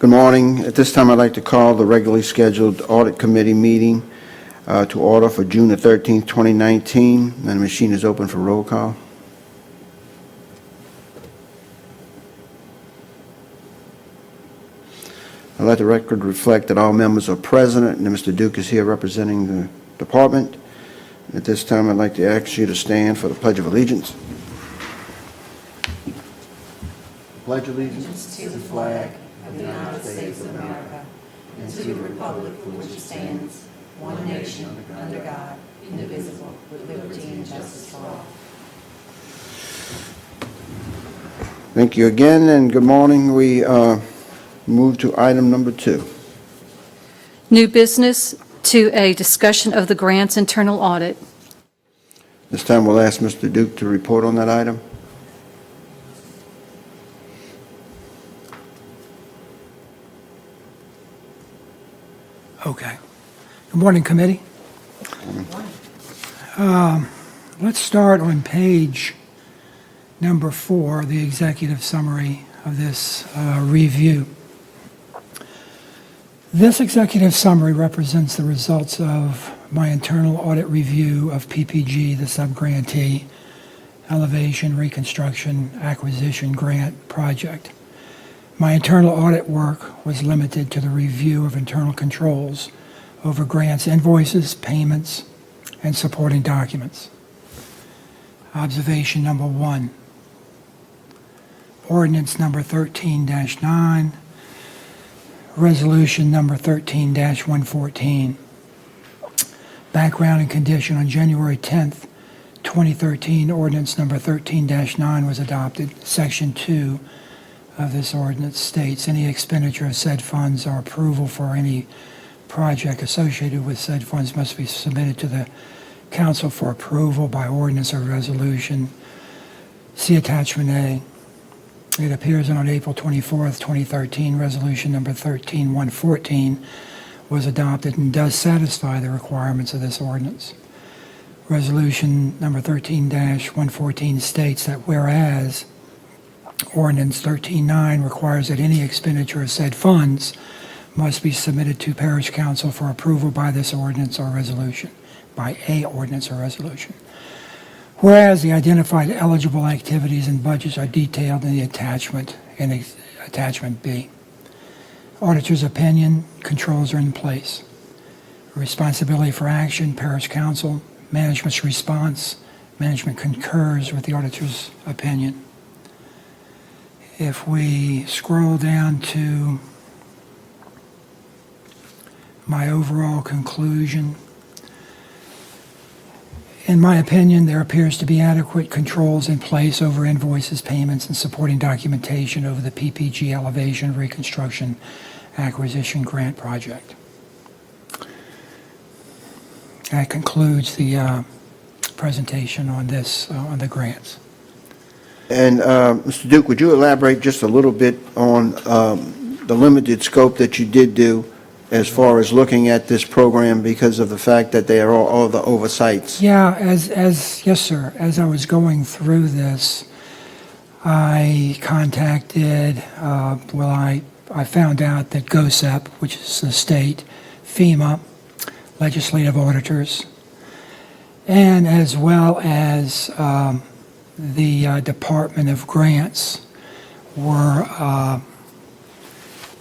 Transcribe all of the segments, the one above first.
Good morning. At this time, I'd like to call the regularly scheduled Audit Committee meeting to order for June the 13th, 2019. And the machine is open for roll call. I'd let the record reflect that all members are present and that Mr. Duke is here representing the department. At this time, I'd like to ask you to stand for the Pledge of Allegiance. Pledge allegiance to the flag of the United States of America and to the republic for which it stands, one nation, under God, indivisible, with liberty and justice for all. Thank you again, and good morning. We move to item number 2. New business to a discussion of the grant's internal audit. This time we'll ask Mr. Duke to report on that item. Okay. Good morning, committee. Let's start on page number 4, the executive summary of this review. This executive summary represents the results of my internal audit review of PPG, the subgrantee Elevation Reconstruction Acquisition Grant Project. My internal audit work was limited to the review of internal controls over grants, invoices, payments, and supporting documents. Observation number 1. Ordinance number 13-9, resolution number 13-114. Background and condition: on January 10th, 2013, ordinance number 13-9 was adopted. Section 2 of this ordinance states any expenditure of said funds or approval for any project associated with said funds must be submitted to the council for approval by ordinance or resolution. See attachment A. It appears that on April 24th, 2013, resolution number 13-114 was adopted and does satisfy the requirements of this ordinance. Resolution number 13-114 states that whereas Ordinance 13-9 requires that any expenditure of said funds must be submitted to Parish Council for approval by this ordinance or resolution, by a ordinance or resolution. Whereas the identified eligible activities and budgets are detailed in the attachment in attachment B. Auditor's opinion: controls are in place. Responsibility for action: Parish Council. Management's response: management concurs with the auditor's opinion. If we scroll down to my overall conclusion, in my opinion, there appears to be adequate controls in place over invoices, payments, and supporting documentation over the PPG Elevation Reconstruction Acquisition Grant Project. That concludes the presentation on this, on the grants. And Mr. Duke, would you elaborate just a little bit on the limited scope that you did do as far as looking at this program because of the fact that they are all the oversights? Yeah, yes, sir. As I was going through this, I contacted, I found out that GOSEP, which is the state, FEMA, legislative auditors, and as well as the Department of Grants were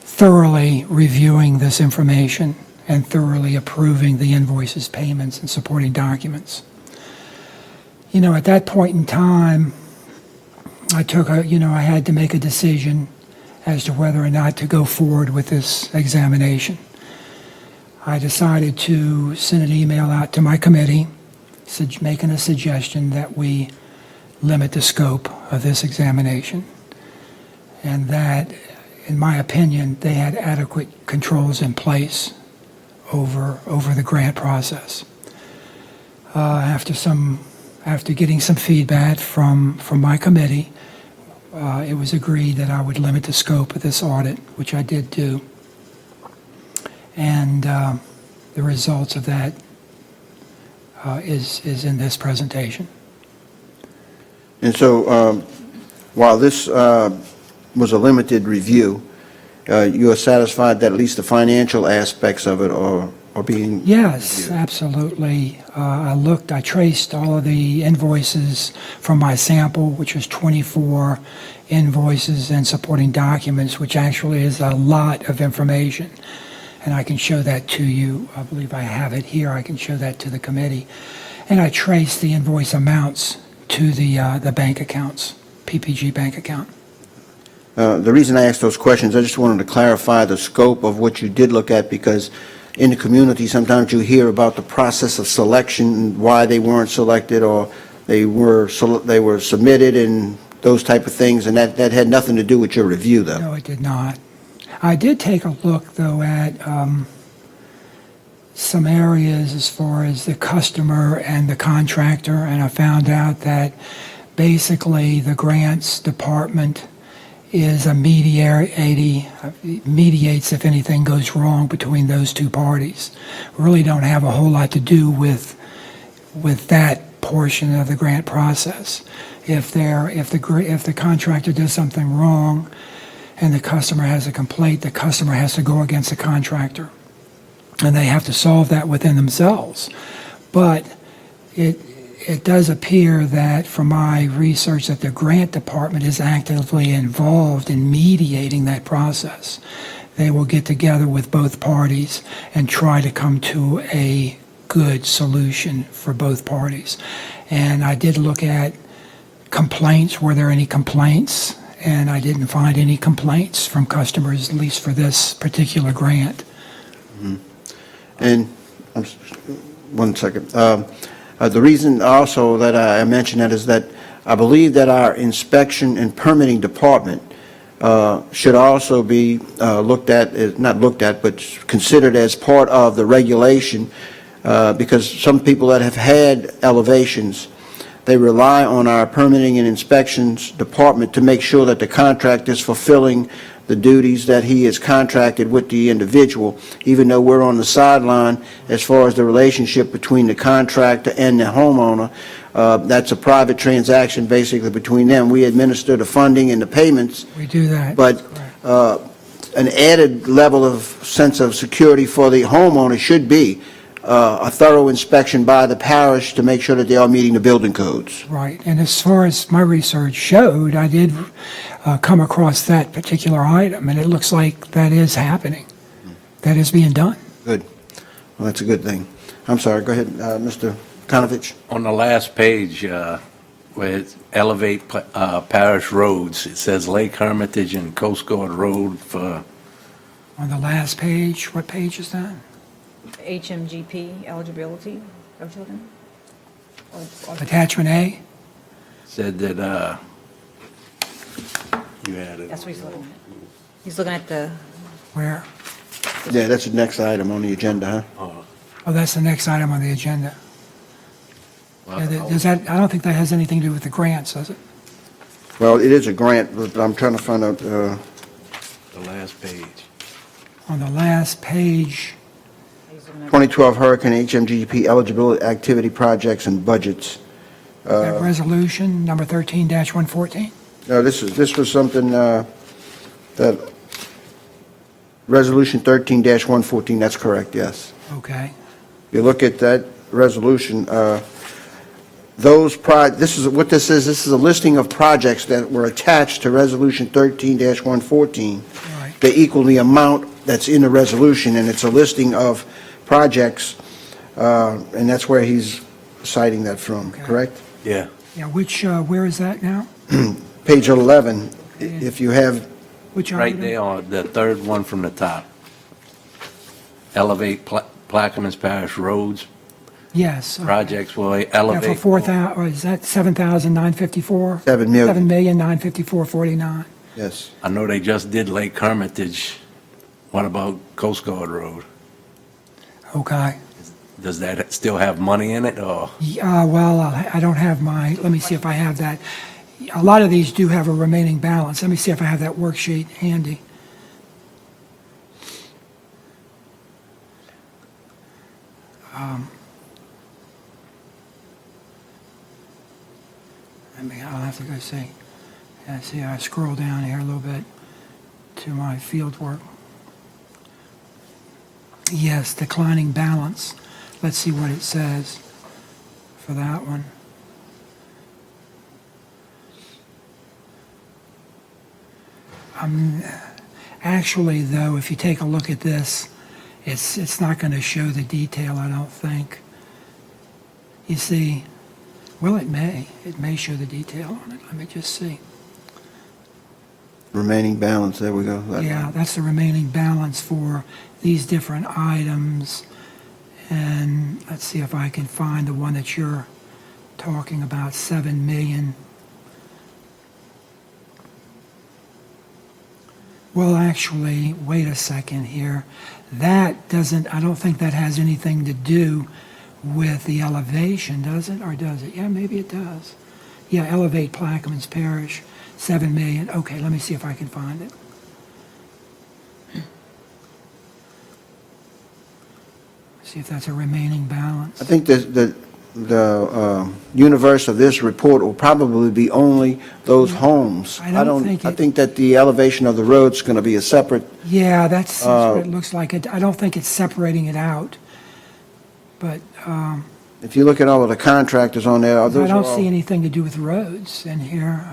thoroughly reviewing this information and thoroughly approving the invoices, payments, and supporting documents. You know, at that point in time, I had to make a decision as to whether or not to go forward with this examination. I decided to send an email out to my committee, making a suggestion that we limit the scope of this examination, and that, in my opinion, they had adequate controls in place over the grant process. After getting some feedback from my committee, it was agreed that I would limit the scope of this audit, which I did do, and the results of that is in this presentation. And so while this was a limited review, you are satisfied that at least the financial aspects of it are being... Yes, absolutely. I traced all of the invoices from my sample, which was 24 invoices and supporting documents, which actually is a lot of information. And I can show that to you. I believe I have it here. I can show that to the committee. And I traced the invoice amounts to the bank accounts, PPG bank account. The reason I asked those questions, I just wanted to clarify the scope of what you did look at, because in the community, sometimes you hear about the process of selection, and why they weren't selected, or they were submitted, and those type of things, and that had nothing to do with your review, though. No, it did not. I did take a look, though, at some areas as far as the customer and the contractor, and I found out that basically the grants department is a mediates if anything goes wrong between those two parties. Really don't have a whole lot to do with that portion of the grant process. If the contractor does something wrong and the customer has a complaint, the customer has to go against the contractor, and they have to solve that within themselves. But it does appear that, from my research, that the grant department is actively involved in mediating that process. They will get together with both parties and try to come to a good solution for both parties. And I did look at complaints. Were there any complaints? And I didn't find any complaints from customers, at least for this particular grant. And, one second. The reason also that I mention that is that I believe that our inspection and permitting department should also be looked at, not looked at, but considered as part of the regulation, because some people that have had elevations, they rely on our permitting and inspections department to make sure that the contract is fulfilling the duties that he is contracted with the individual, even though we're on the sideline as far as the relationship between the contractor and the homeowner. That's a private transaction basically between them. We administer the funding and the payments, We do that. but an added level of sense of security for the homeowner should be a thorough inspection by the parish to make sure that they are meeting the building codes. Right, and as far as my research showed, I did come across that particular item, and it looks like that is happening. That is being done. Good. Well, that's a good thing. I'm sorry, go ahead, Mr. Konovich. On the last page, where it's elevate parish roads, it says Lake Hermitage and Coast Guard Road for, On the last page, what page is that? HMGP eligibility of children? Attachment A? said that, you had it. That's what he's looking at. He's looking at the, Where? Yeah, that's the next item on the agenda, huh? Oh, that's the next item on the agenda. Well, Does that, I don't think that has anything to do with the grants, does it? Well, it is a grant, but I'm trying to find out, The last page. On the last page, he's looking at 2012 Hurricane HMGP eligibility activity projects and budgets. that resolution, number 13-114? No, this was something that, Resolution 13-114, that's correct, yes. Okay. If you look at that resolution, this is a listing of projects that were attached to Resolution 13-114. Right. They equal the amount that's in the resolution, and it's a listing of projects, and that's where he's citing that from, Okay. correct? Yeah. Yeah, where is that now? Page 11, if you have, Which Right item? there on the third one from the top. Elevate Plaquemines Parish roads, Yes. projects will Yeah, elevate. for 4,000, or is that 7,954? 7 million. 7,954,49. Yes. I know they just did Lake Hermitage. What about Coast Guard Road? Okay. Does that still have money in it, or? Well, I don't have let me see if I have that. A lot of these do have a remaining balance. Let me see if I have that worksheet handy. I'll have to go see. Yeah, see, I scroll down here a little bit. to my field work. Yes, declining balance. Let's see what it says for that one. Actually, though, if you take a look at this, it's not going to show the detail, I don't think. You see, well, it may show the detail on it. Let me just see. Remaining balance, there we go. Yeah, that's the remaining balance for these different items. And let's see if I can find the one that you're talking about, 7 million. Well, actually, wait a second here. That doesn't, I don't think that has anything to do with the elevation, does it? Or does it? Yeah, maybe it does. Yeah, Elevate Plaquemines Parish, 7 million. Okay, let me see if I can find it. See if that's a remaining balance. I think the universe of this report will probably be only those homes. I don't think I it- think that the elevation of the road's going to be a separate, Yeah, that's what it looks like. I don't think it's separating it out. But if you look at all of the contractors on there, I those are don't all... see anything to do with roads in here.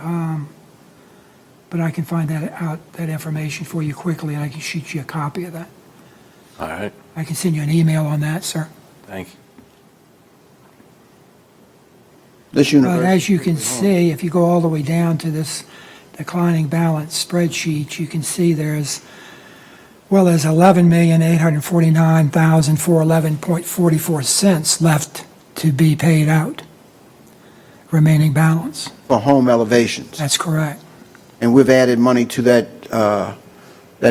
But I can find that information for you quickly, and I can shoot you a copy of that. All right, I can send you an email on that, sir. thank you. This But universe... as you can see, if you go all the way down to this declining balance spreadsheet, you can see there's 11,849,411.44 cents left to be paid out, remaining balance. For home elevations. That's correct. And we've added money to that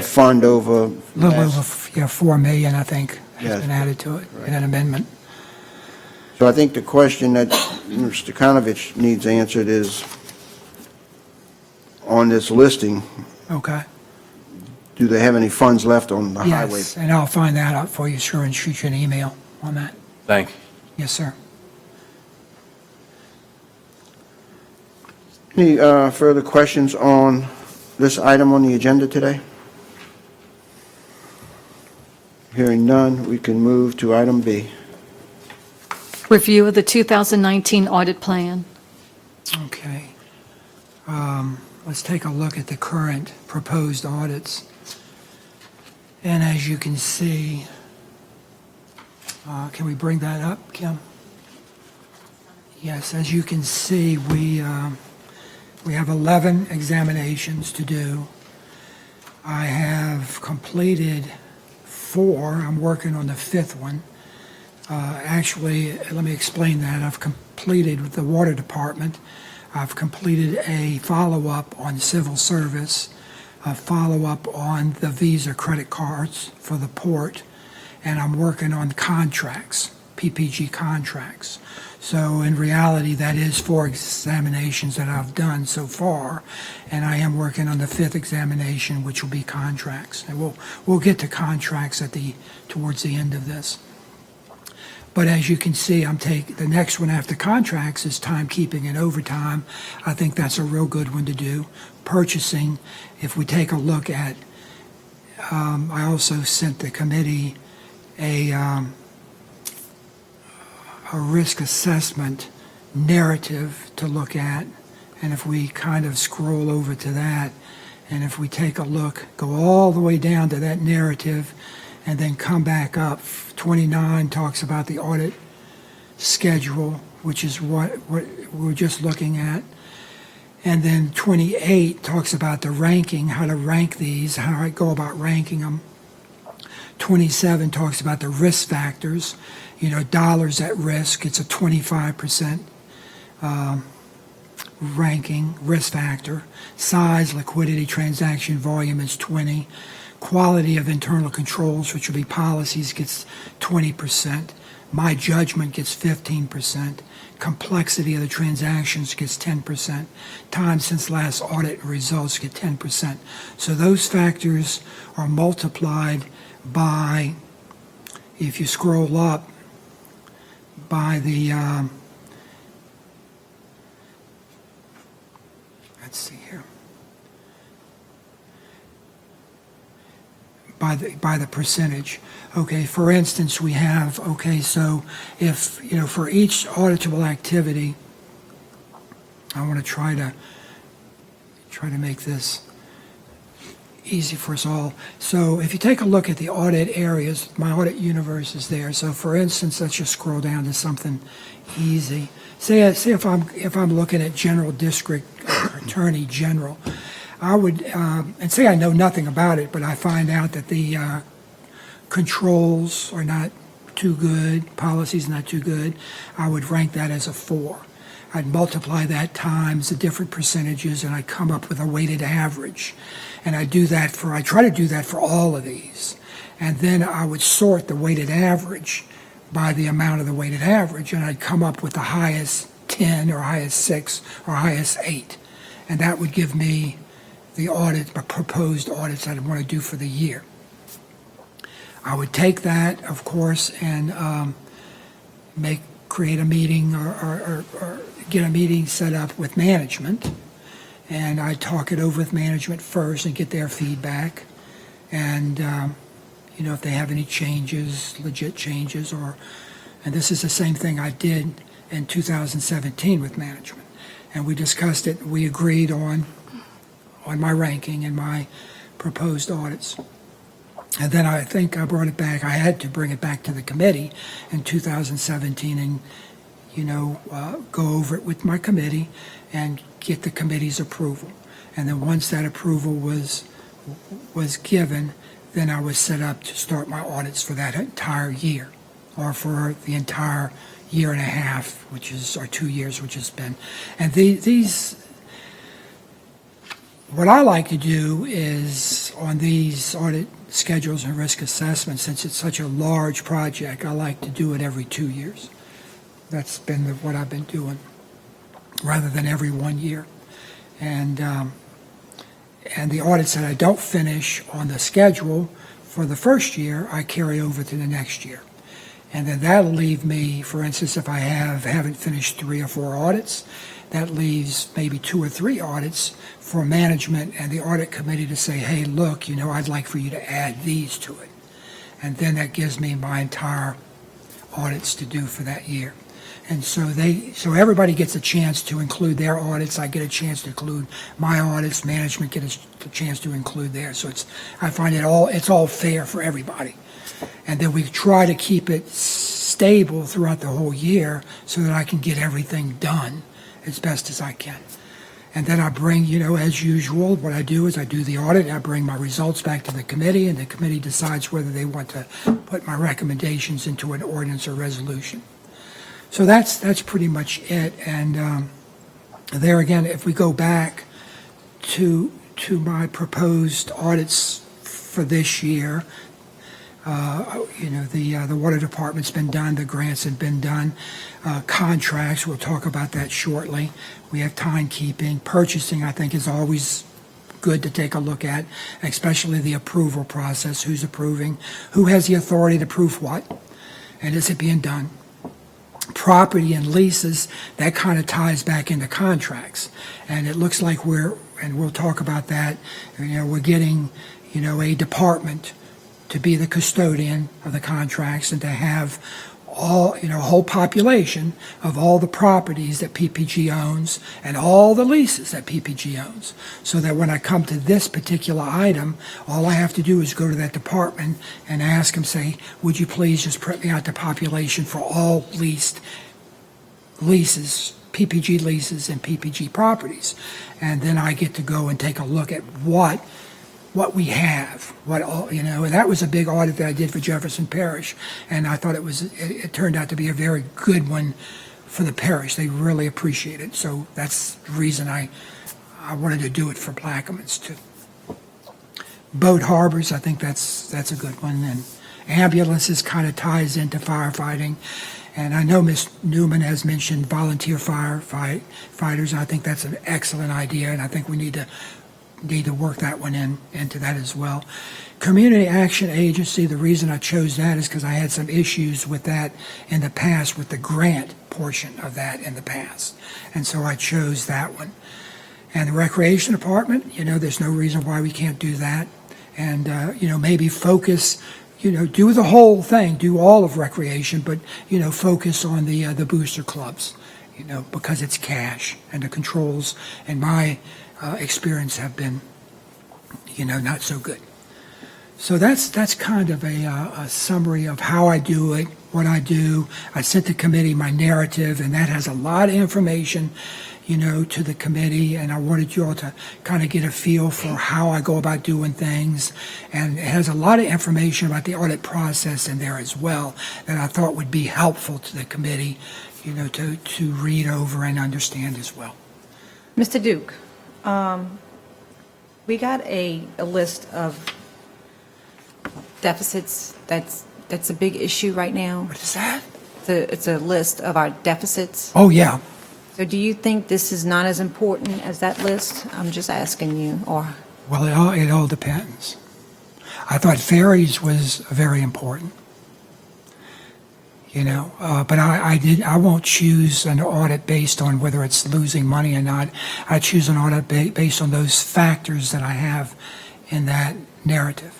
fund over... A little over 4 million, I think, has Yes. been added to it in an amendment. So I think the question that Mr. Konovich needs answered is, on this listing, Okay. do they have any funds left on the highway? Yes, and I'll find that out for you, sure, and shoot you an email on that. Thank you. Yes, sir. Any further questions on this item on the agenda today? Hearing none, we can move to item B. Review of the 2019 audit plan. Okay. Let's take a look at the current proposed audits. And as you can see, can we bring that up, Kim? Yes, as you can see, we have 11 examinations to do. I have completed 4. I'm working on the 5th one. Actually, let me explain that. I've completed with the Water Department. I've completed a follow-up on civil service, a follow-up on the Visa credit cards for the port, and I'm working on contracts, PPG contracts. So in reality, that is 4 examinations that I've done so far, and I am working on the 5th examination, which will be contracts. And we'll get to contracts towards the end of this. But as you can see, the next one after contracts is timekeeping and overtime. I think that's a real good one to do. Purchasing, if we take a look at, I also sent the committee a risk assessment narrative to look at. And if we kind of scroll over to that, and if we take a look, go all the way down to that narrative, and then come back up. 29 talks about the audit schedule, which is what we're just looking at. And then 28 talks about the ranking, how to rank these, how I go about ranking them. 27 talks about the risk factors, dollars at risk. It's a 25% ranking, risk factor. Size, liquidity, transaction volume is 20. Quality of internal controls, which will be policies, gets 20%. My judgment gets 15%. Complexity of the transactions gets 10%. Time since last audit results get 10%. So those factors are multiplied by, if you scroll up, by the, let's see here. by the percentage. Okay, for instance, we have, okay, so if, for each auditable activity, I want to try to make this easy for us all. So if you take a look at the audit areas, my audit universe is there. So for instance, let's just scroll down to something easy. Say if I'm looking at general district attorney general, I would, and say I know nothing about it, but I find out that the controls are not too good, policy's not too good, I would rank that as a 4. I'd multiply that times the different percentages, and I'd come up with a weighted average. And I try to do that for all of these. And then I would sort the weighted average by the amount of the weighted average, and I'd come up with the highest 10 or highest 6 or highest 8. And that would give me the proposed audits I'd want to do for the year. I would take that, of course, and create a meeting or get a meeting set up with management, and I'd talk it over with management first and get their feedback, and if they have any changes, legit changes, and this is the same thing I did in 2017 with management, and we discussed it. We agreed on my ranking and my proposed audits. And then I think I brought it back. I had to bring it back to the committee in 2017 and, go over it with my committee and get the committee's approval. And then once that approval was given, then I was set up to start my audits for that entire year, or for the entire year and a half, or 2 years, which has been. And what I like to do is, on these audit schedules and risk assessments, since it's such a large project, I like to do it every 2 years. That's been what I've been doing, rather than every 1 year. And the audits that I don't finish on the schedule for the first year, I carry over to the next year. And then that'll leave me, for instance, if I haven't finished 3 or 4 audits, that leaves maybe 2 or 3 audits for management and the audit committee to say, hey, look, I'd like for you to add these to it. And then that gives me my entire audits to do for that year. And so everybody gets a chance to include their audits. I get a chance to include my audits. Management gets a chance to include theirs. So I find it's all fair for everybody. And then we try to keep it stable throughout the whole year so that I can get everything done as best as I can. And then I bring, as usual, what I do is I do the audit, I bring my results back to the committee, and the committee decides whether they want to put my recommendations into an ordinance or resolution. So that's pretty much it. And there again, if we go back to my proposed audits for this year, the water department's been done, the grants have been done, contracts, we'll talk about that shortly. We have timekeeping. Purchasing, I think, is always good to take a look at, especially the approval process, who's approving, who has the authority to approve what, and is it being done. Property and leases, that kind of ties back into contracts, and it looks like and we'll talk about that, we're getting, a department to be the custodian of the contracts and to have all, a whole population of all the properties that PPG owns and all the leases that PPG owns. So that when I come to this particular item, all I have to do is go to that department and ask them, say, would you please just print me out the population for all leased leases, PPG leases and PPG properties. And then I get to go and take a look at what we have, and that was a big audit that I did for Jefferson Parish, and I thought it turned out to be a very good one for the parish. They really appreciate it, so that's the reason I wanted to do it for Plaquemines too. Boat harbors, I think that's a good one, and ambulances kind of ties into firefighting, and I know Ms. Newman has mentioned volunteer firefighters. I think that's an excellent idea, and I think we need to work that one into that as well. Community Action Agency, the reason I chose that is because I had some issues with that in the past, with the grant portion of that in the past. And so I chose that one. And the Recreation Department, there's no reason why we can't do that. and, maybe focus, do the whole thing, do all of recreation, but, focus on the booster clubs, because it's cash, and the controls, in my experience, have been, not so good. So that's kind of a summary of how I do it, what I do. I sent the committee my narrative, and that has a lot of information, to the committee, and I wanted you all to kind of get a feel for how I go about doing things. And it has a lot of information about the audit process in there as well that I thought would be helpful to the committee, to read over and understand as well. Mr. Duke, we got a list of deficits that's a big issue right now. What is that? It's a list of our deficits. Oh, yeah. So do you think this is not as important as that list? I'm just asking you, or? Well, it all depends. I thought ferries was very important, but I won't choose an audit based on whether it's losing money or not. I choose an audit based on those factors that I have in that narrative.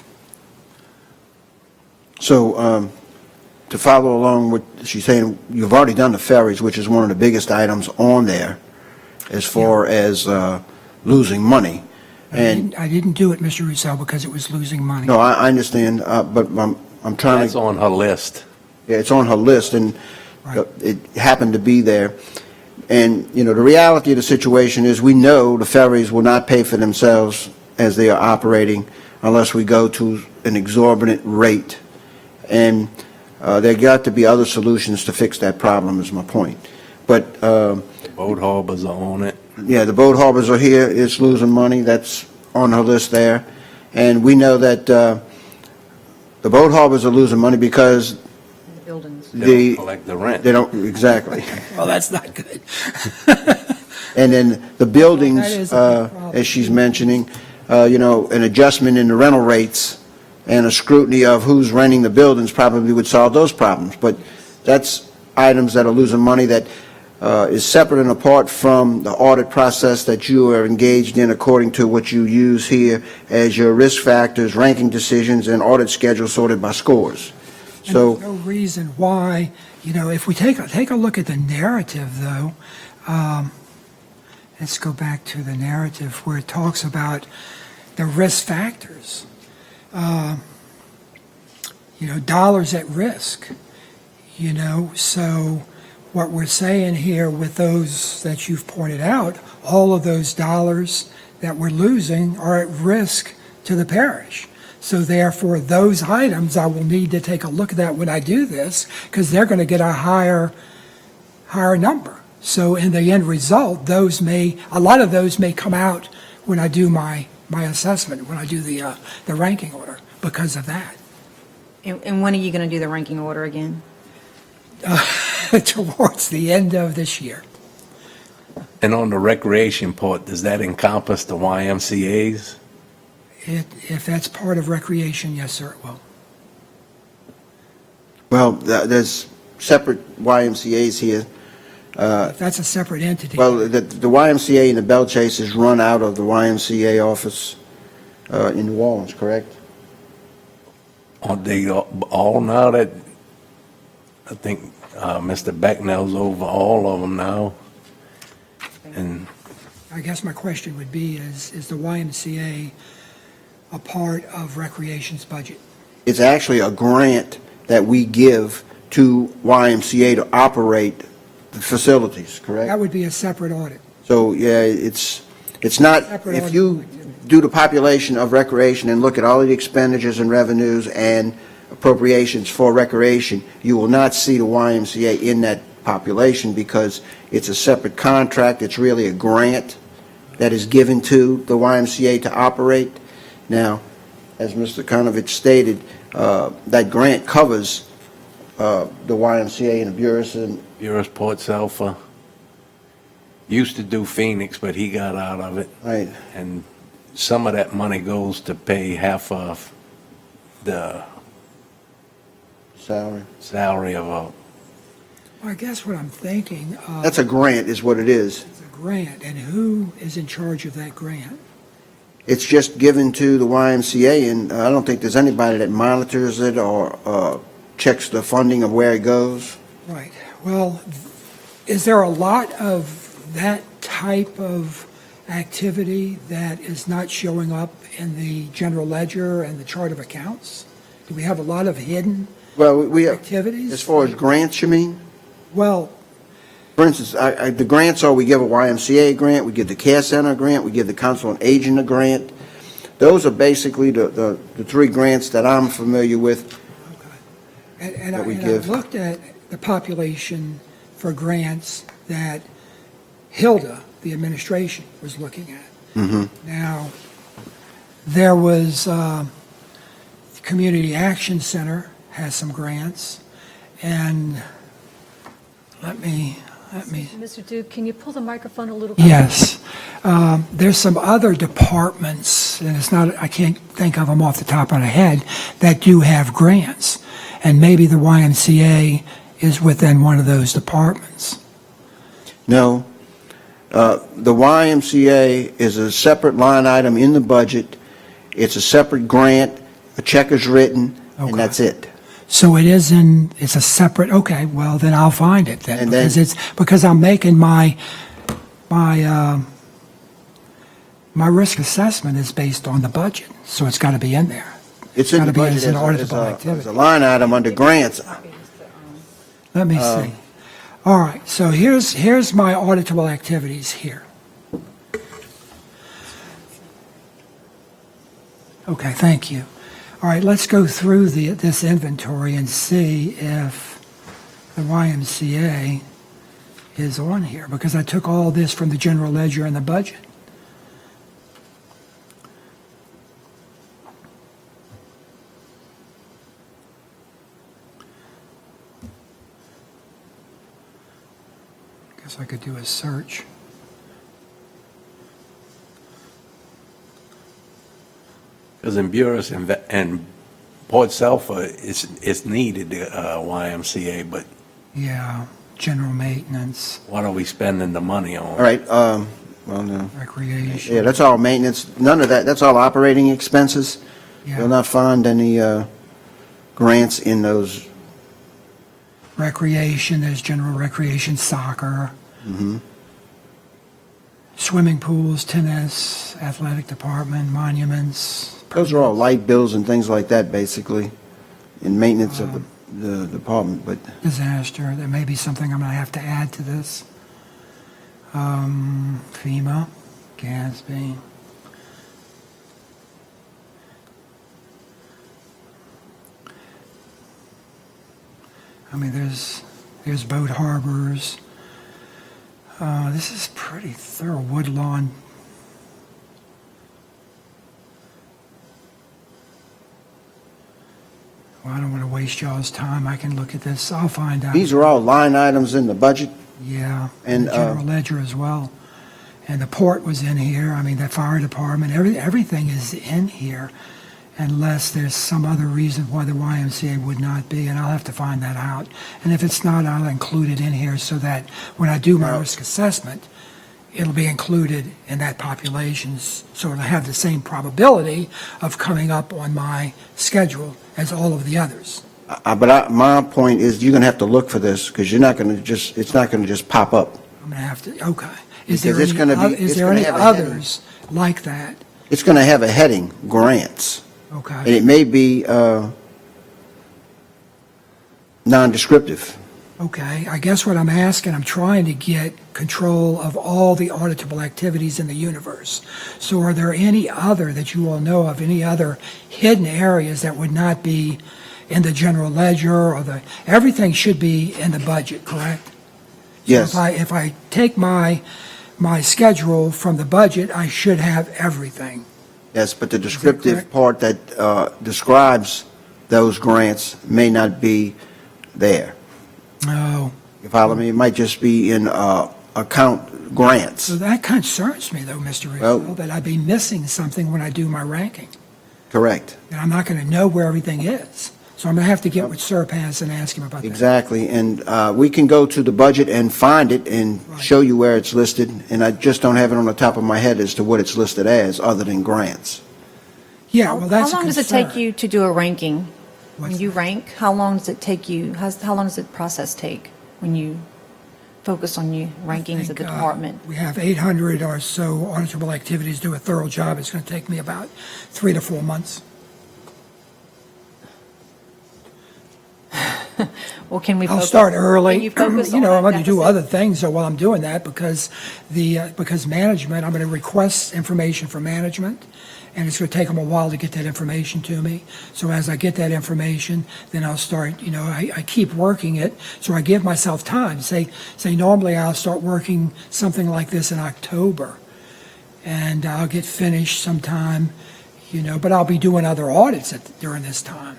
So, to follow along what she's saying, you've already done the ferries, which is one of the biggest items on there as far as losing money. And I didn't do it, Mr. Roussel, because it was losing money. no, I understand, but I'm trying That's to. on her list. Yeah, it's on her list, and Right. it happened to be there. And, the reality of the situation is we know the ferries will not pay for themselves as they are operating unless we go to an exorbitant rate. And there got to be other solutions to fix that problem, is my point. But, Boat harbors are on it. yeah, the boat harbors are here, it's losing money, that's on her list there. And we know that the boat harbors are losing money because The buildings. They don't collect the rent. they don't, exactly. Well, that's not good. And then the buildings, That is a big problem. as she's mentioning, an adjustment in the rental rates and a scrutiny of who's renting the buildings probably would solve those problems. But that's items that are losing money that is separate and apart from the audit process that you are engaged in according to what you use here as your risk factors, ranking decisions, and audit schedule sorted by scores. And So, there's no reason why, if we take a look at the narrative, though, let's go back to the narrative where it talks about the risk factors. Dollars at risk, so what we're saying here with those that you've pointed out, all of those dollars that we're losing are at risk to the parish. So therefore, those items, I will need to take a look at that when I do this, because they're going to get a higher number. So in the end result, a lot of those may come out when I do my assessment, when I do the ranking order, because of that. And when are you going to do the ranking order again? Towards the end of this year. And on the recreation part, does that encompass the YMCA's? If that's part of recreation, yes, sir, it will. well, there's separate YMCA's here. If that's a separate entity. Well, the YMCA in the Bell Chase is run out of the YMCA office in New Orleans, correct? Are they all now that, I think Mr. Becknell's over all of them now? And I guess my question would be, is the YMCA a part of recreation's budget? It's actually a grant that we give to YMCA to operate the facilities, correct? That would be a separate audit. So, yeah, it's not, Separate if audit. you do the population of recreation and look at all of the expenditures and revenues and appropriations for recreation, you will not see the YMCA in that population because it's a separate contract. It's really a grant that is given to the YMCA to operate. Now, as Mr. Konovich stated, that grant covers the YMCA and the Buras and Buras Port Sulphur used to do Phoenix, but he got out of it. right. And some of that money goes to pay half of the Salary. salary of a, Well, I guess what I'm thinking, That's a grant, is what it is. it's a grant, and who is in charge of that grant? It's just given to the YMCA, and I don't think there's anybody that monitors it or checks the funding of where it goes. Right. Well, is there a lot of that type of activity that is not showing up in the general ledger and the chart of accounts? Do we have a lot of hidden Well, we activities? as far as grants, you mean? Well, For instance, the grants are, we give a YMCA grant, we give the Care Center a grant, we give the Council on Aging a grant. Those are basically the three grants that I'm familiar with. and That we I've give. looked at the population for grants that Hilda, the administration, was looking at. Now, there was, Community Action Center has some grants, and let me, Mr. Duke, can you pull the microphone a little bit? yes. There's some other departments, and it's not, I can't think of them off the top of my head, that do have grants. And maybe the YMCA is within one of those departments. No. The YMCA is a separate line item in the budget. It's a separate grant, a check is written, Okay. and that's it. So it's a separate, okay, well, then I'll find it then. And then- Because I'm making my risk assessment is based on the budget, so it's got to be in there. It's in the Gotta be budget as an as auditable a activity. line item under grants. Let me see. All right, so here's my auditable activities here. Okay, thank you. All right, let's go through this inventory and see if the YMCA is on here, because I took all this from the general ledger and the budget. Guess I could do a search. Because in Buras and Port Sulphur, it's needed, the YMCA, but Yeah, general maintenance, what are we spending the money on? All right, well, no. recreation. Yeah, that's all maintenance. None of that, that's all operating expenses. Yeah. You'll not find any grants in those. Recreation, there's general recreation, soccer, swimming pools, tennis, athletic department, monuments. Those are all light bills and things like that, basically, in maintenance of the department, but Disaster, there may be something I'm going to have to add to this. FEMA, GASB. I mean, there's boat harbors. This is pretty thorough. Woodlawn. Well, I don't want to waste y'all's time. I can look at this. I'll find out. these are all line items in the budget. Yeah, And, the general ledger as well. And the port was in here. I mean, the fire department, everything is in here, unless there's some other reason why the YMCA would not be, and I'll have to find that out. And if it's not, I'll include it in here so that when I do my risk assessment, it'll be included in that population, so it'll have the same probability of coming up on my schedule as all of the others. My point is, you're going to have to look for this, because you're not going to just, it's not going to just pop up. I'm going to have to, okay. Is Because there it's gonna any, be- is it's there gonna any have a heading. others like that? It's going to have a heading, grants, and Okay, it may be non-descriptive. okay. I guess what I'm asking, I'm trying to get control of all the auditable activities in the universe. So are there any other that you all know of, any other hidden areas that would not be in the general ledger or everything should be in the budget, correct? So Yes. if I take my schedule from the budget, I should have everything. Yes, but the descriptive correct? part that describes those grants may not be there. Oh, You follow me? It might just be in account grants. so that concerns me, though, Mr. Well- Rizzo, that I'd be missing something when I do my ranking, Correct. and I'm not going to know where everything is. So I'm going to have to get with Serpaz and ask him about that. Exactly, and we can go to the budget and find it and Right. show you where it's listed, and I just don't have it on the top of my head as to what it's listed as, other than grants. Yeah, well, that's a How long does it take concern. you to do a ranking? When What's you that? rank, how long does it take you, how long does the process take when you focus on you rankings of the think, department? We have 800 or so auditable activities, do a thorough job. It's going to take me about 3 to 4 months. Well, can we I'll focus? start early. Can you focus You on know, that I'm going to do deficit? other things while I'm doing that because because management, I'm going to request information from management, and it's going to take them a while to get that information to me. So as I get that information, then I'll start, you know, I keep working it, so I give myself time. Say normally I'll start working something like this in October, and I'll get finished sometime, you know, but I'll be doing other audits during this time.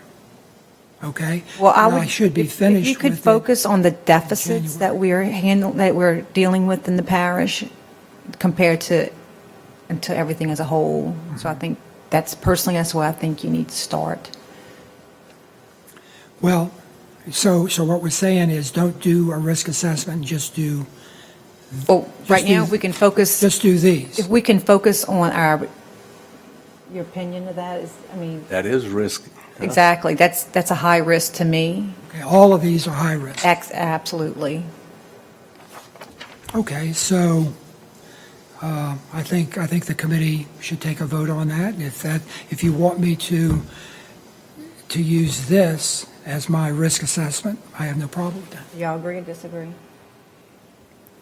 Okay? Well, I And would. should be if finished you could with it. focus on the deficits that we're dealing with in the parish compared to everything as a whole. So I think that's where I think you need to start. Well, so what we're saying is don't do a risk assessment, just do Well, right do- now, we can focus, just do these. if we can focus on your opinion of that is, I mean, That is risk. exactly, that's a high risk to me. Okay, all of these are high risk. Absolutely. Okay, so I think the committee should take a vote on that. If you want me to use this as my risk assessment, I have no problem with that. Y'all agree or disagree?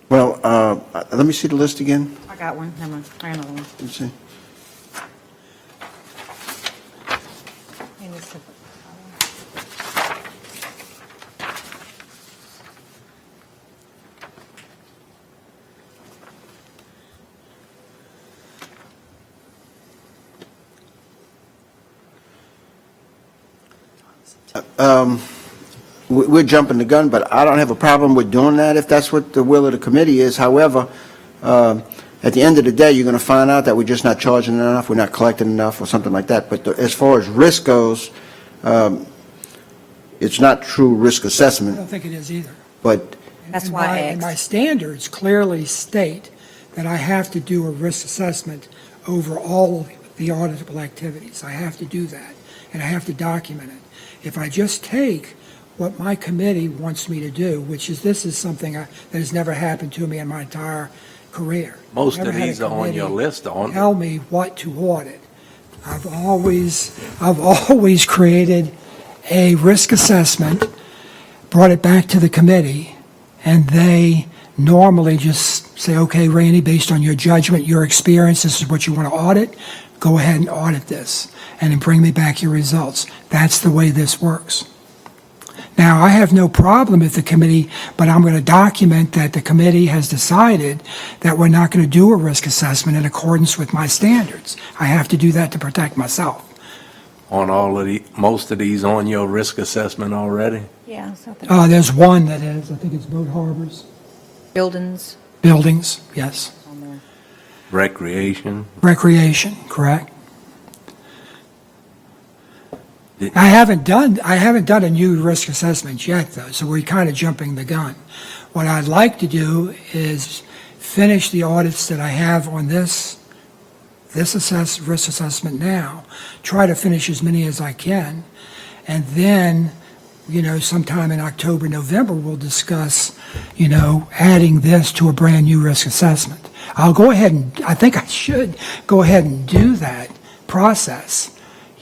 Well, let me see the list again. I got one, never mind, I got another one. Let's see. And it's a- We're jumping the gun, but I don't have a problem with doing that if that's what the will of the committee is. However, at the end of the day, you're going to find out that we're just not charging enough, we're not collecting enough, or something like that. But as far as risk goes, it's not true risk I assessment, don't think it is either. but That's And why I my- asked. And my standards clearly state that I have to do a risk assessment over all of the auditable activities. I have to do that, and I have to document it. If I just take what my committee wants me to do, this is something that has never happened to me in my entire career. Most Never of had a these are on your committee list, aren't they? tell me what to audit. I've always created a risk assessment, brought it back to the committee, and they normally just say, okay, Randy, based on your judgment, your experience, this is what you want to audit, go ahead and audit this, and then bring me back your results. That's the way this works. Now, I have no problem with the committee, but I'm going to document that the committee has decided that we're not going to do a risk assessment in accordance with my standards. I have to do that to protect myself. On most of these on your risk assessment already? Yeah, something. There's one that is, I think it's boat harbors, Buildings buildings, yes. on there. Recreation? Recreation, correct? Did- I haven't done a new risk assessment yet, though, so we're kind of jumping the gun. What I'd like to do is finish the audits that I have on this risk assessment now, try to finish as many as I can, and then, sometime in October, November, we'll discuss, adding this to a brand-new risk assessment. I think I should go ahead and do that process.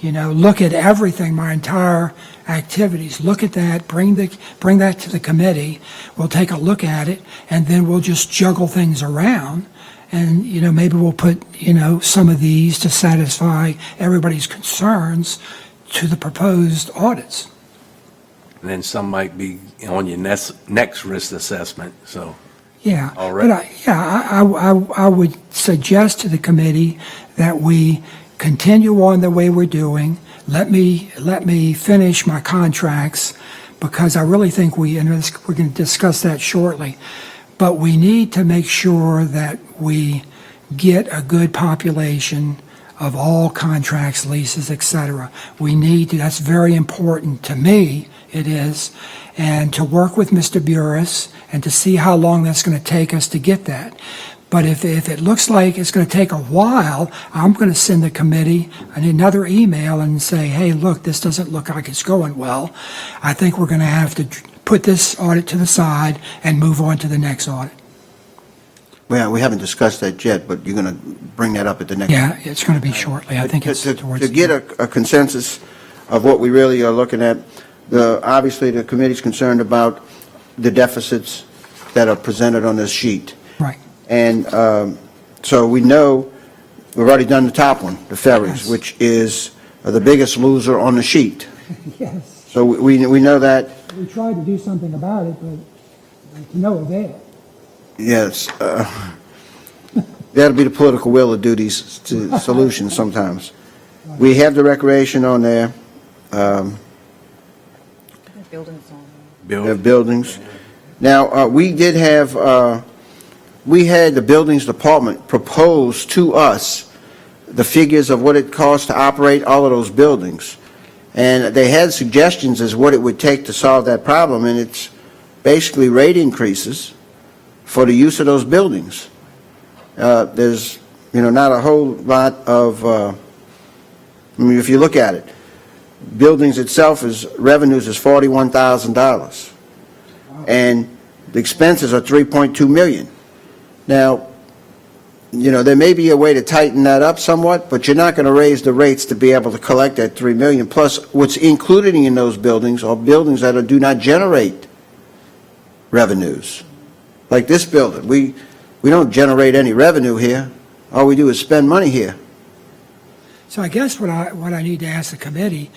Look at everything, my entire activities, look at that, bring that to the committee, we'll take a look at it, and then we'll just juggle things around, and, maybe we'll put, some of these to satisfy everybody's concerns to the proposed audits. And then some might be on your next risk assessment, so. Yeah. All right. But I would suggest to the committee that we continue on the way we're doing. Let me finish my contracts, because I really think we're going to discuss that shortly. But we need to make sure that we get a good population of all contracts, leases, et cetera. We need to, that's very important to me, it is, and to work with Mr. Burris and to see how long that's going to take us to get that. But if it looks like it's going to take a while, I'm going to send the committee another email and say, hey, look, this doesn't look like it's going well. I think we're going to have to put this audit to the side and move on to the next audit. Well, we haven't discussed that yet, but you're going to bring that up at the next. Yeah, it's going to be shortly. I think it's To towards. to get a consensus of what we really are looking at, obviously, the committee's concerned about the deficits that are presented on this sheet. Right. And so we know, we've already done the top one, the ferries, Yes. which is the biggest loser on the sheet. Yes. So we know that, We tried to do something about it, but to no avail. yes, that'll be the political will to do these solutions sometimes. We have the recreation on there, we have buildings. Now, we did have, we had the buildings department propose to us the figures of what it costs to operate all of those buildings. And they had suggestions as what it would take to solve that problem, and it's basically rate increases for the use of those buildings. There's, not a whole lot of, if you look at it, buildings itself revenues is $41,000. And the expenses are $3.2 million. Now, there may be a way to tighten that up somewhat, but you're not going to raise the rates to be able to collect that $3 million. Plus, what's included in those buildings are buildings that do not generate revenues. Like this building, we don't generate any revenue here. All we do is spend money here. So I guess what I need to ask the committee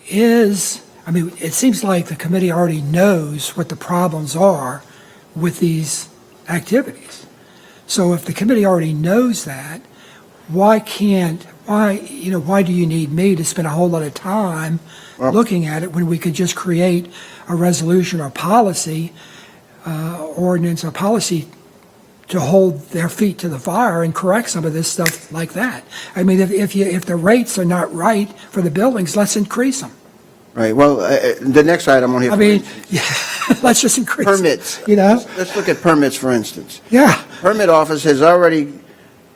is, it seems like the committee already knows what the problems are with these activities. So if the committee already knows that, why do you need me to spend a whole lot of time looking at it when we could just create a resolution or policy, ordinance or policy to hold their feet to the fire and correct some of this stuff like that? If the rates are not right for the buildings, let's increase them. Right, well, the next item on here. Let's just increase Permits. them, Let's look at permits, for instance. Yeah. Permit office has already,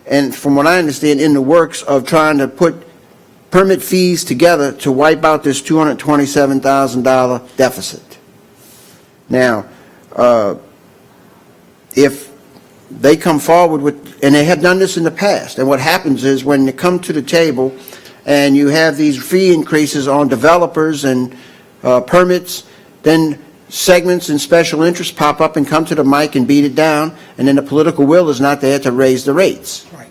and from what I understand, in the works of trying to put permit fees together to wipe out this $227,000 deficit. Now, if they come forward with, and they have done this in the past, and what happens is when they come to the table and you have these fee increases on developers and permits, then segments and special interests pop up and come to the mic and beat it down, and then the political will is not there to raise the rates. Right.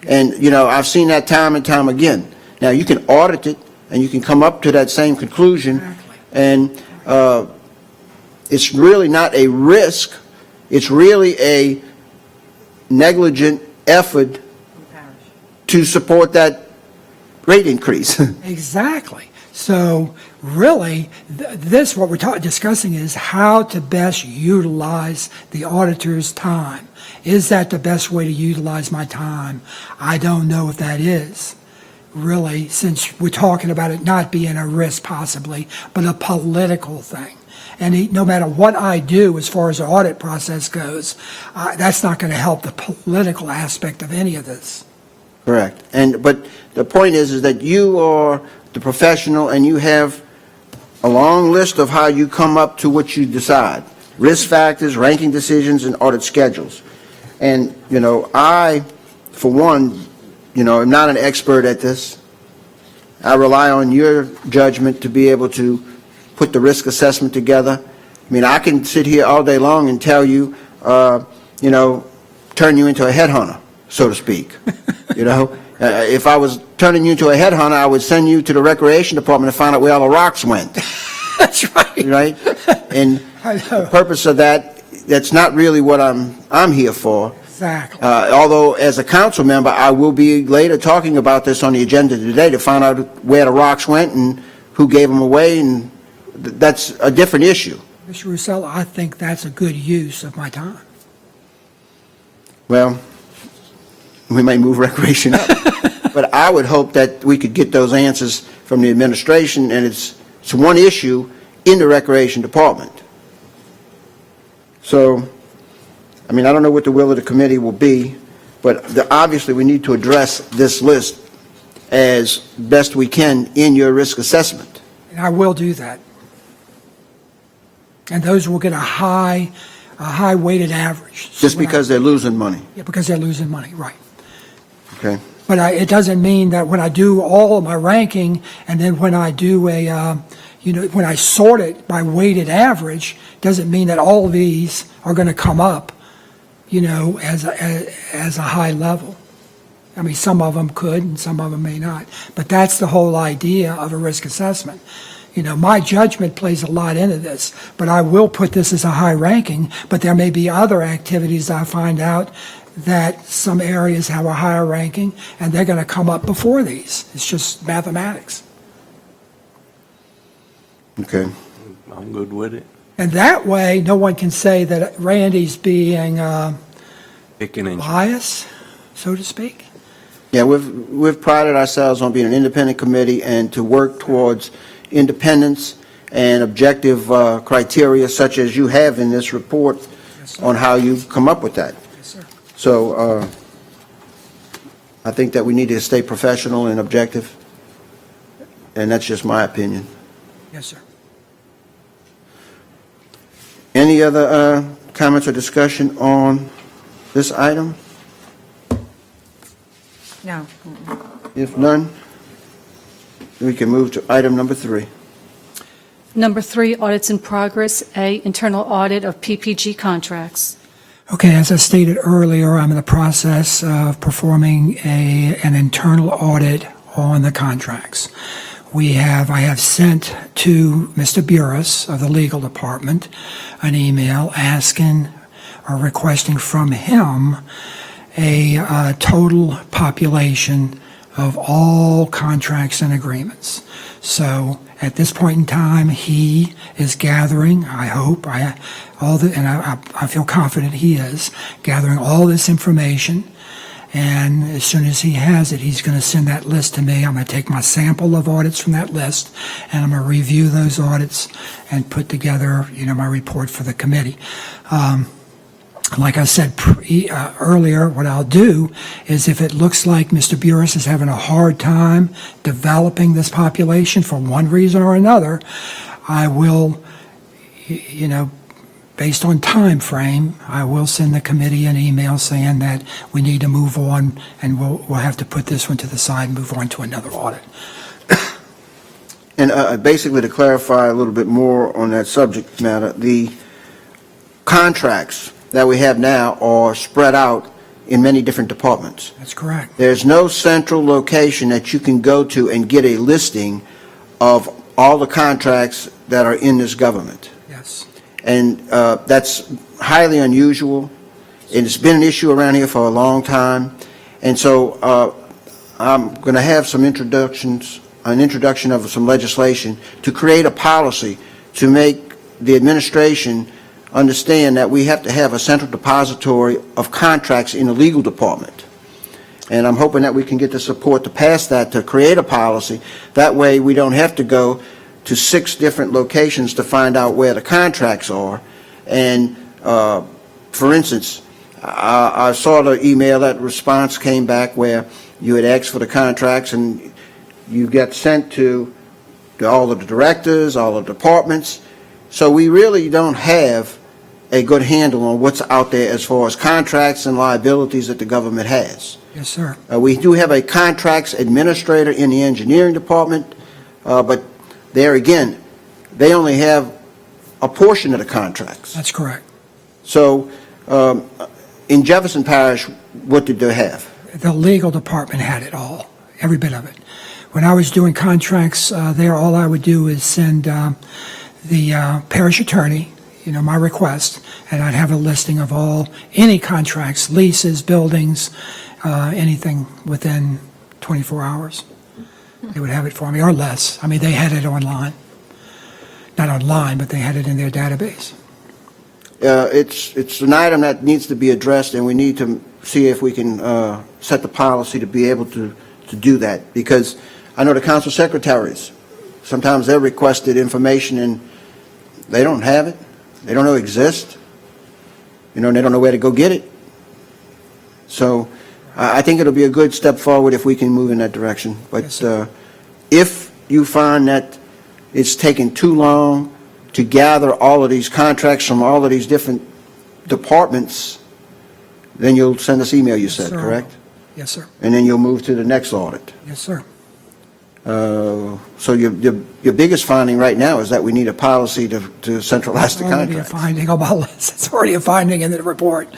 And, I've seen that time and time again. Now, you can audit it, and you can come up to that same conclusion, Exactly. and it's really not a risk. It's really a negligent effort to support that rate increase. Exactly. So really, what we're discussing is how to best utilize the auditor's time. Is that the best way to utilize my time? I don't know if that is, really, since we're talking about it not being a risk possibly, but a political thing. And no matter what I do as far as the audit process goes, that's not going to help the political aspect of any of this. Correct. But the point is that you are the professional, and you have a long list of how you come up to what you decide. Risk factors, ranking decisions, and audit schedules. And, I, for one, am not an expert at this. I rely on your judgment to be able to put the risk assessment together. I can sit here all day long and tell you, turn you into a headhunter, so to speak. If I was turning you into a headhunter, I would send you to the recreation department to find out where all the rocks went. That's right. Right? And the purpose of that's not really what I'm here for. Exactly. Although, as a council member, I will be later talking about this on the agenda today to find out where the rocks went and who gave them away, and that's a different issue. Mr. Russell, I think that's a good use of my time. Well, we may move recreation up. But I would hope that we could get those answers from the administration, and it's one issue in the Recreation Department. So, I mean, I don't know what the will of the committee will be, but obviously we need to address this list as best we can in your risk assessment. And I will do that. And those will get a high weighted average. So Just when because they're losing money, Yeah, because they're losing money, right. okay? But it doesn't mean that when I do all of my ranking, and then when I do when I sort it by weighted average, doesn't mean that all of these are going to come up, as a high level. I mean, some of them could and some of them may not. But that's the whole idea of a risk assessment. My judgment plays a lot into this, but I will put this as a high ranking, but there may be other activities I find out that some areas have a higher ranking, and they're going to come up before these. It's just mathematics. Okay. I'm good with it. And that way, no one can say that Randy's being Picking and biased, so to speak. Yeah, we've prided ourselves on being an independent committee and to work towards independence and objective criteria such as you have in this report Yes, sir. on how you come up with that. Yes, sir. So I think that we need to stay professional and objective, and that's just my opinion. Yes, sir. Any other comments or discussion on this item? No. If none, we can move to item number 3. Number 3, audits in progress. A, internal audit of PPG contracts. Okay, as I stated earlier, I'm in the process of performing an internal audit on the contracts. I have sent to Mr. Burris of the legal department an email asking or requesting from him a total population of all contracts and agreements. So at this point in time, he is gathering, I hope, and I feel confident he is, gathering all this information. And as soon as he has it, he's going to send that list to me. I'm going to take my sample of audits from that list, and I'm going to review those audits and put together, my report for the committee. Like I said earlier, what I'll do is if it looks like Mr. Burris is having a hard time developing this population for one reason or another, I will, based on time frame, I will send the committee an email saying that we need to move on and we'll have to put this one to the side and move on to another audit. And basically, to clarify a little bit more on that subject matter, the contracts that we have now are spread out in many different departments. That's correct. There's no central location that you can go to and get a listing of all the contracts that are in this government. Yes. And that's highly unusual. It's been an issue around here for a long time. And so I'm going to have an introduction of some legislation to create a policy to make the administration understand that we have to have a central depository of contracts in the legal department. And I'm hoping that we can get the support to pass that, to create a policy. That way we don't have to go to 6 different locations to find out where the contracts are. And for instance, I saw the email, that response came back where you had asked for the contracts and you got sent to all of the directors, all of the departments. So we really don't have a good handle on what's out there as far as contracts and liabilities that the government has. Yes, sir. We do have a contracts administrator in the engineering department, but there again, they only have a portion of the contracts. That's correct. So in Jefferson Parish, what did they have? The legal department had it all, every bit of it. When I was doing contracts there, all I would do is send the parish attorney, my request, and I'd have a listing of any contracts, leases, buildings, anything within 24 hours. They would have it for me, or less. I mean, they had it online. Not online, but they had it in their database. It's an item that needs to be addressed, and we need to see if we can set the policy to be able to to do that, because I know the council secretaries, sometimes they're requested information and they don't have it, they don't know it exists, and they don't know where to go get it. So I think it'll be a good step forward if we can move in that direction. Yes, But if you find that it's taking too long to gather all of these contracts from all of these different departments, then you'll send us email, you said, Sir. correct? Yes, sir. And then you'll move to the next audit. Yes, sir. So your biggest finding right now is that we need a policy to centralize the It's already a contracts. finding about this. It's already a finding in the report.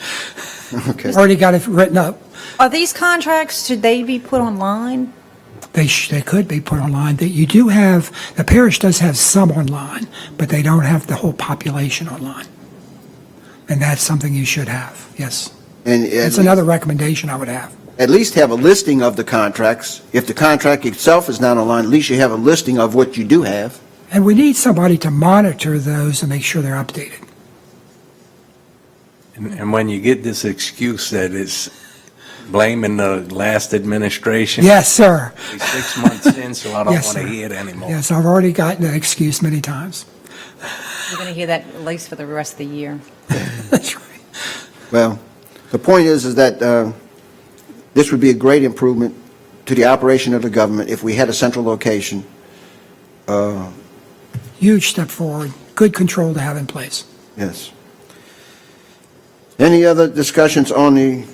Okay. Already got it written up. Are these contracts, should they be put online? They could be put online. You do have, the parish does have some online, but they don't have the whole population online. And that's something you should have, yes. And It's another recommendation I would have. at least have a listing of the contracts. If the contract itself is not online, at least you have a listing of what you do have. And we need somebody to monitor those and make sure they're updated. And when you get this excuse that it's blaming the last administration. Yes, sir. It's 6 months in, so I don't Yes, want to sir. hear it anymore. Yes, I've already gotten that excuse many times. You're going to hear that at least for the rest of the year. That's right. Well, the point is that this would be a great improvement to the operation of the government if we had a central location. Huge step forward. Good control to have in place. Yes. Any other discussions on the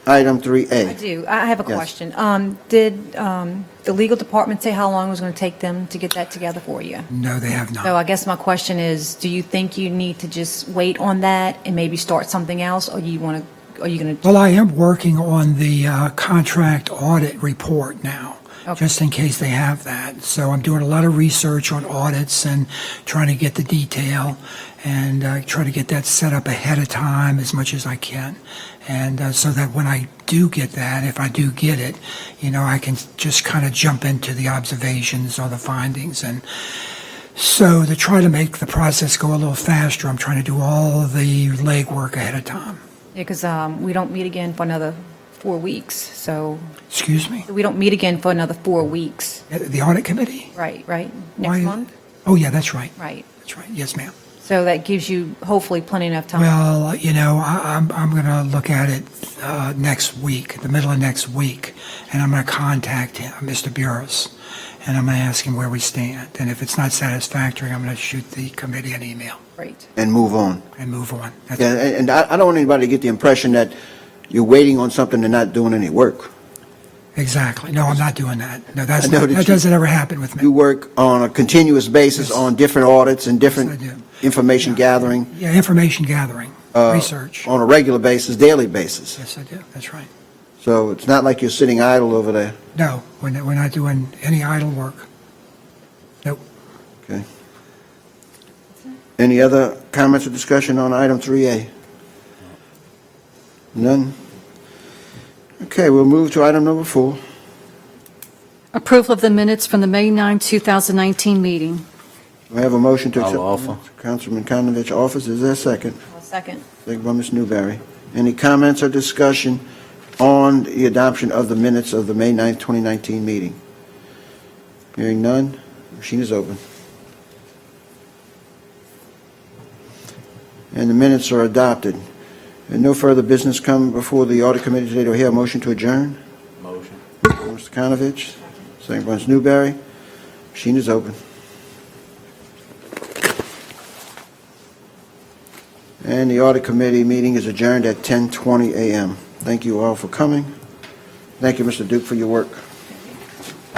item 3A? I do. I have a Yes. question. Did the legal department say how long it was going to take them to get that together for you? No, they have So not. I guess my question is, do you think you need to just wait on that and maybe start something else, or you want to, are you going to? Well, I am working on the contract audit report now, Okay. just in case they have that. So I'm doing a lot of research on audits and trying to get the detail and try to get that set up ahead of time as much as I can. And so that when I do get that, if I do get it, I can just kind of jump into the observations or the findings. And so to try to make the process go a little faster, I'm trying to do all of the legwork ahead of time. Yeah, because we don't meet again for another 4 weeks, so Excuse me? we don't meet again for another 4 weeks. The audit committee? Right. Why- Next month? Oh, yeah, that's right. Right. That's right. Yes, ma'am. So that gives you hopefully plenty enough time. Well, I'm going to look at it next week, the middle of next week, and I'm going to contact him, Mr. Burris, and I'm going to ask him where we stand. And if it's not satisfactory, I'm going to shoot the committee an email Great. And move on. and move on. That's- Yeah, and I don't want anybody to get the impression that you're waiting on something and not doing any work. Exactly. No, I'm not doing that. No, I know that that you- doesn't ever happen with You me. work on a continuous basis Yes. on different audits and different Yes, I do. information Yeah. gathering Yeah, information gathering, research. on a regular basis, daily basis. Yes, I do. That's right. So it's not like you're sitting idle over there. No, we're not doing any idle work. Nope. Okay. Any other comments or discussion on item 3A? None? Okay, we'll move to item number 4. Approval of the minutes from the May 9, 2019 meeting. Do I have a motion to I'll accept? offer. Councilman Konovich offers. Is there a second? I'll second. Second by Ms. Newberry. Any comments or discussion on the adoption of the minutes of the May 9th, 2019 meeting? Hearing none, machine is open. And the minutes are adopted. And no further business come before the audit committee today. Do I hear a motion to adjourn? Motion. Mr. Konovich, second by Ms. Newberry. Machine is open. And the audit committee meeting is adjourned at 10:20 a.m. Thank you all for coming. Thank you, Mr. Duke, for your work.